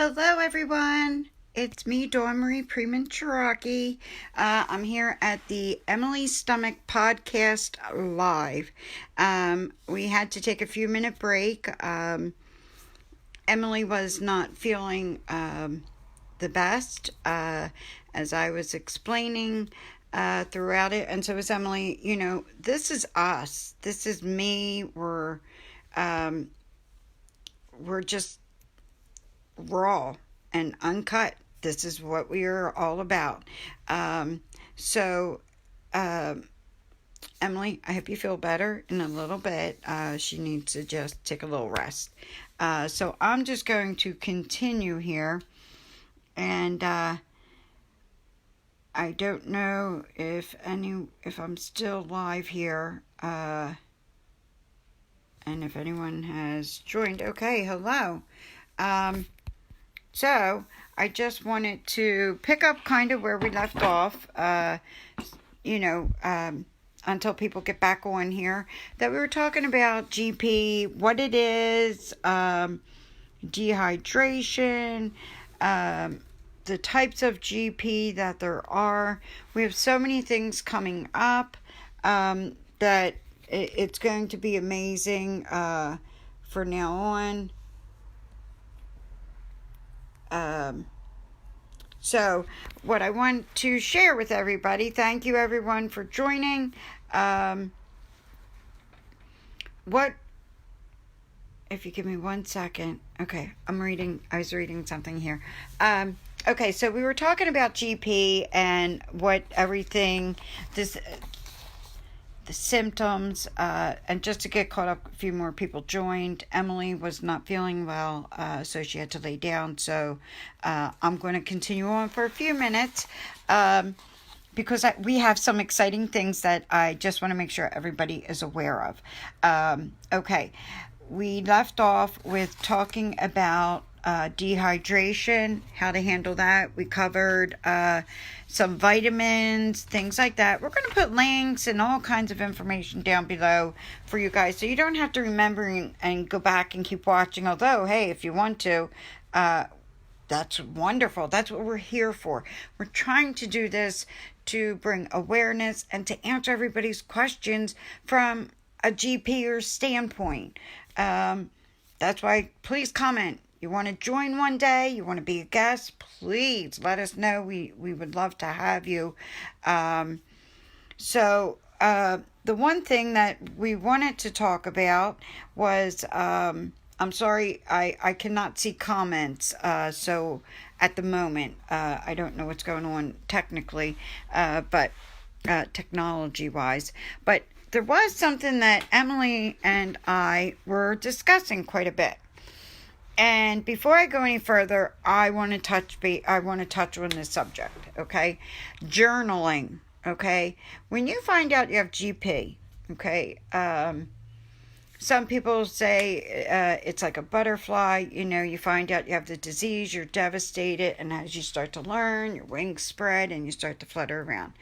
Hello, everyone. It's me, DawnMarie Prematuraki. I'm here at the Emily's Stomach podcast live. We had to take a few minute break. Emily was not feeling the best, as I was explaining throughout it, and so was Emily. You know, this is us. This is me. We're just raw and uncut. This is what we are all about. Emily, I hope you feel better in a little bit. She needs to just take a little rest. So I'm just going to continue here. And I don't know if I'm still live here. And if anyone has joined. Okay, hello. So, I just wanted to pick up kind of where we left off, until people get back on here, that we were talking about GP, what it is, dehydration, the types of GP that there are. We have so many things coming up that it's going to be amazing for now on. So what I want to share with everybody, thank you everyone for joining. If you give me 1 second. Okay, I was reading something here. Okay, so we were talking about GP and what everything, the symptoms, and just to get caught up, a few more people joined. Emily was not feeling well, so she had to lay down. So I'm going to continue on for a few minutes because we have some exciting things that I just want to make sure everybody is aware of. Okay, we left off with talking about dehydration, how to handle that. We covered some vitamins, things like that. We're going to put links and all kinds of information down below for you guys, so you don't have to remember and go back and keep watching. Although, hey, if you want to, that's wonderful. That's what we're here for. We're trying to do this to bring awareness and to answer everybody's questions from a GP or standpoint. That's why, please comment. You want to join one day? You want to be a guest? Please let us know. We would love to have you. The one thing that we wanted to talk about was, I'm sorry, I cannot see comments. So at the moment, I don't know what's going on technically, but technology-wise. But there was something that Emily and I were discussing quite a bit. And before I go any further, I want to touch on this subject, okay? Journaling, okay? When you find out you have GP, okay, some people say it's like a butterfly. You know, you find out you have the disease, you're devastated, and as you start to learn, your wings spread and you start to flutter around.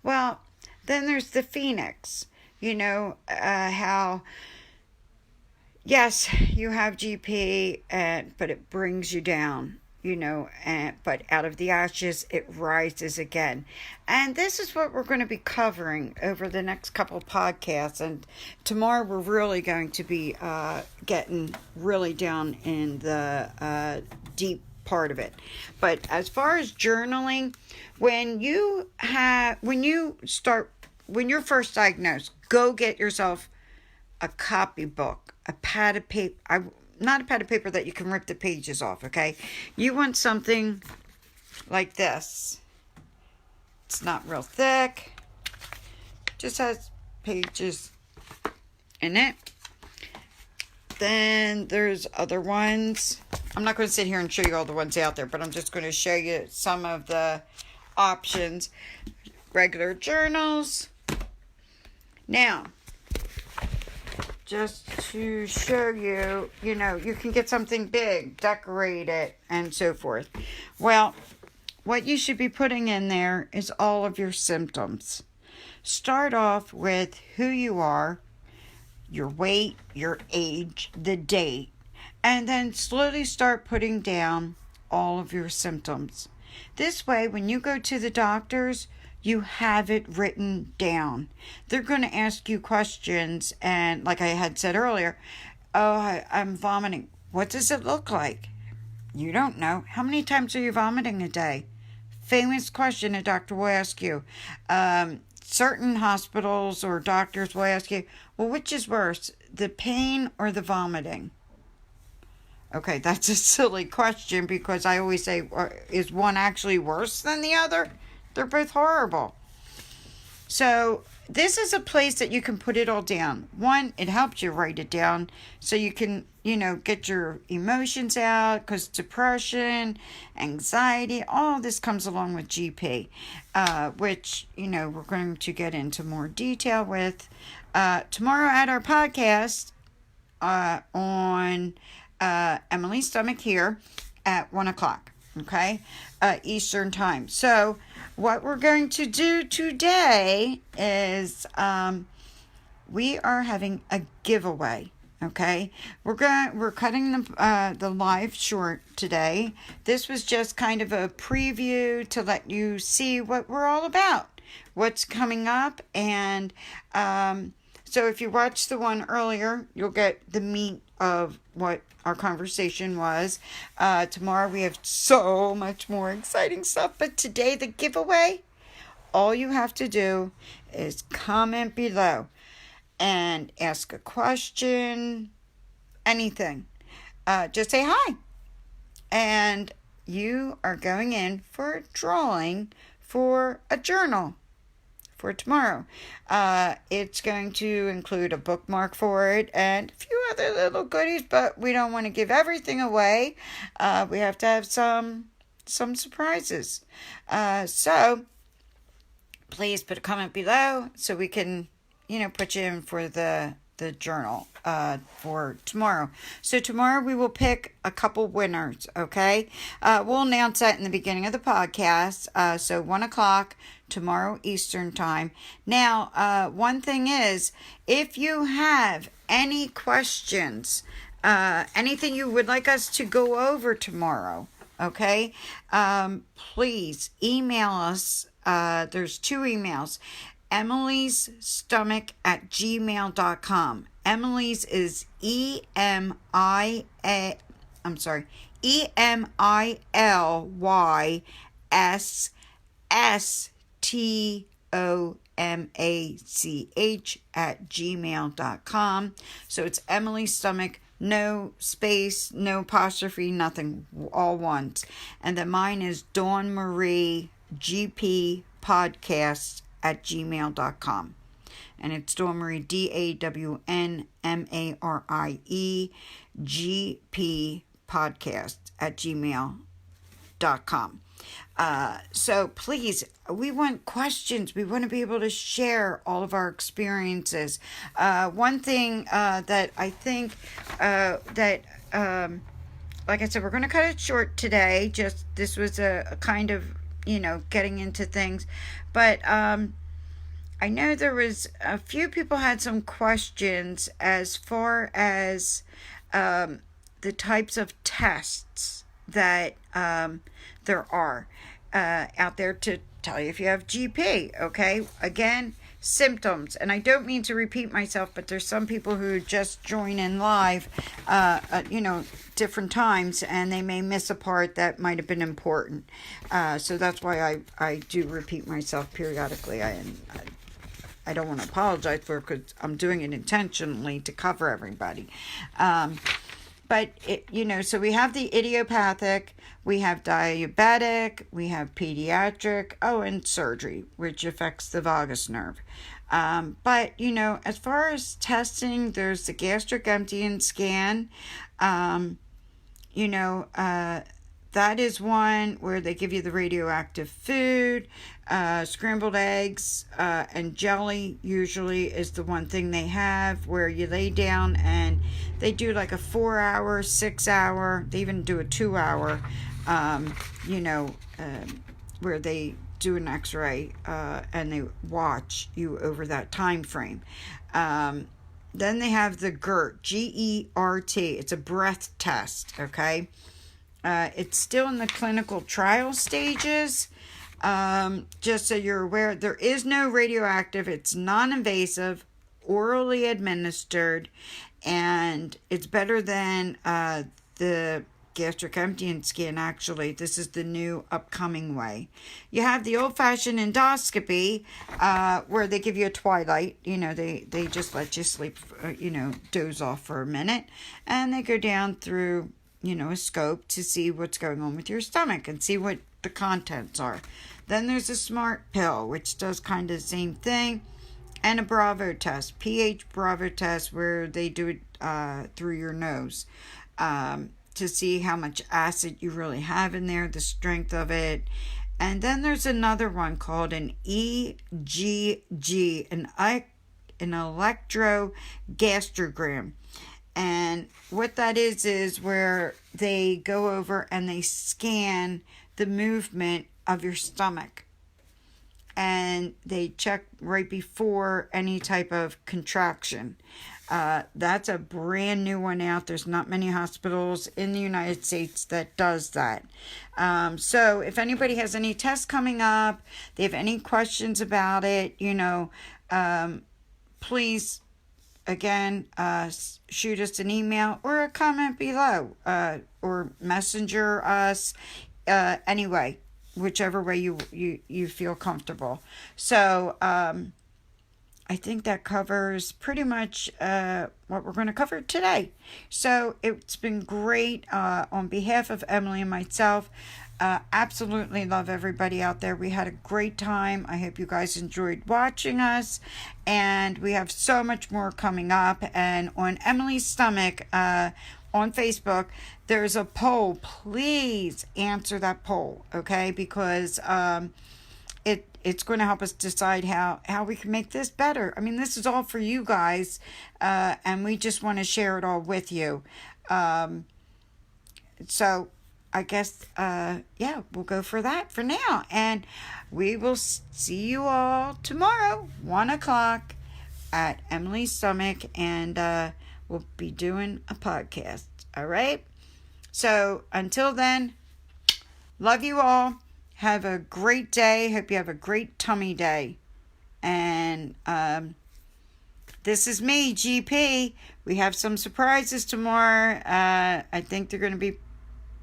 Well, then there's the phoenix, how... Yes, you have GP, but it brings you down, but out of the ashes, it rises again. And this is what we're going to be covering over the next couple of podcasts. And tomorrow, we're really going to be getting really down in the deep part of it. But as far as journaling, when you're first diagnosed, go get yourself a copybook, a pad of paper, not a pad of paper that you can rip the pages off, okay? You want something like this. It's not real thick. Just has pages in it. Then there's other ones. I'm not going to sit here and show you all the ones out there, but I'm just going to show you some of the options. Regular journals. Now, just to show you, you can get something big, decorate it, and so forth. Well, what you should be putting in there is all of your symptoms. Start off with who you are, your weight, your age, the date, and then slowly start putting down all of your symptoms. This way, when you go to the doctors, you have it written down. They're going to ask you questions, and like I had said earlier, I'm vomiting. What does it look like? You don't know. How many times are you vomiting a day? Famous question a doctor will ask you. Certain hospitals or doctors will ask you, well, which is worse, the pain or the vomiting? Okay, that's a silly question because I always say, is one actually worse than the other? They're both horrible. So this is a place that you can put it all down. One, it helps you write it down so you can, get your emotions out, because depression, anxiety, all this comes along with GP, which, we're going to get into more detail with tomorrow at our podcast on Emily's Stomach here at 1 o'clock, okay, Eastern time. So what we're going to do today is we are having a giveaway. Okay, we're cutting the live short today. This was just kind of a preview to let you see what we're all about, what's coming up, and so if you watched the one earlier, you'll get the meat of what our conversation was. Tomorrow we have so much more exciting stuff, but today the giveaway, all you have to do is comment below and ask a question, anything. Just say hi. And you are going in for a drawing for a journal for tomorrow. It's going to include a bookmark for it and a few other little goodies, but we don't want to give everything away. We have to have some surprises. So please put a comment below so we can put you in for the journal for tomorrow. So tomorrow we will pick a couple winners, okay? We'll announce that in the beginning of the podcast. So 1 o'clock tomorrow Eastern time. Now, one thing is, if you have any questions, anything you would like us to go over tomorrow, okay? Please email us. There's 2 emails. Emily's Stomach at gmail.com. Emily's is EMILYS STOMACH at gmail.com. So it's Emily's Stomach, no space, no apostrophe, nothing, all ones. And then mine is DawnMarie GP Podcast at gmail.com. And it's DawnMarie, DawnMarie GP Podcast at gmail.com. So please, we want questions. We want to be able to share all of our experiences. One thing that I think like I said, we're going to cut it short today. Just this was a kind of getting into things, but I know there was a few people had some questions as far as the types of tests that there are out there to tell you if you have GP, okay? Again, symptoms, and I don't mean to repeat myself, but there's some people who just join in live, different times, and they may miss a part that might have been important. So that's why I do repeat myself periodically. I don't want to apologize for it because I'm doing it intentionally to cover everybody. But, so we have the idiopathic, we have diabetic, we have pediatric, and surgery, which affects the vagus nerve. But, as far as testing, there's the gastric emptying scan. That is one where they give you the radioactive food. Scrambled eggs and jelly usually is the one thing they have, where you lay down and they do like a 4-hour, 6-hour, they even do a 2-hour, where they do an x-ray and they watch you over that time frame. Then they have the GERT, G-E-R-T. It's a breath test, okay? It's still in the clinical trial stages. Just so you're aware, there is no radioactive. It's non-invasive, orally administered, and it's better than the gastric emptying scan. Actually, this is the new upcoming way. You have the old-fashioned endoscopy, where they give you a twilight. They just let you sleep, doze off for a minute, and they go down through, a scope to see what's going on with your stomach and see what the contents are. Then there's a smart pill, which does kind of the same thing, and a Bravo test, pH Bravo test, where they do it through your nose to see how much acid you really have in there, the strength of it. And then there's another one called an EGG, an electrogastrogram. And what that is where they go over and they scan the movement of your stomach. And they check right before any type of contraction. That's a brand new one out. There's not many hospitals in the United States that does that. So if anybody has any tests coming up, they have any questions about it, please, again, shoot us an email or a comment below, or messenger us, anyway, whichever way you feel comfortable. So, I think that covers pretty much what we're going to cover today. So it's been great on behalf of Emily and myself. Absolutely love everybody out there. We had a great time. I hope you guys enjoyed watching us. And we have so much more coming up. And on Emily's Stomach on Facebook, there's a poll. Please answer that poll, okay? Because it's going to help us decide how we can make this better. I mean, this is all for you guys, and we just want to share it all with you. So I guess, we'll go for that for now. And we will see you all tomorrow, 1 o'clock at Emily's Stomach, and we'll be doing a podcast. All right? So until then, love you all. Have a great day. Hope you have a great tummy day. And this is me, GP. We have some surprises tomorrow. I think they're going to be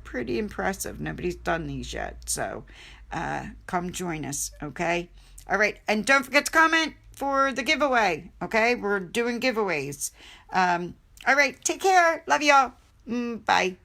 pretty impressive. Nobody's done these yet. So come join us, okay? All right. And don't forget to comment for the giveaway, okay? We're doing giveaways. All right. Take care. Love y'all. Bye.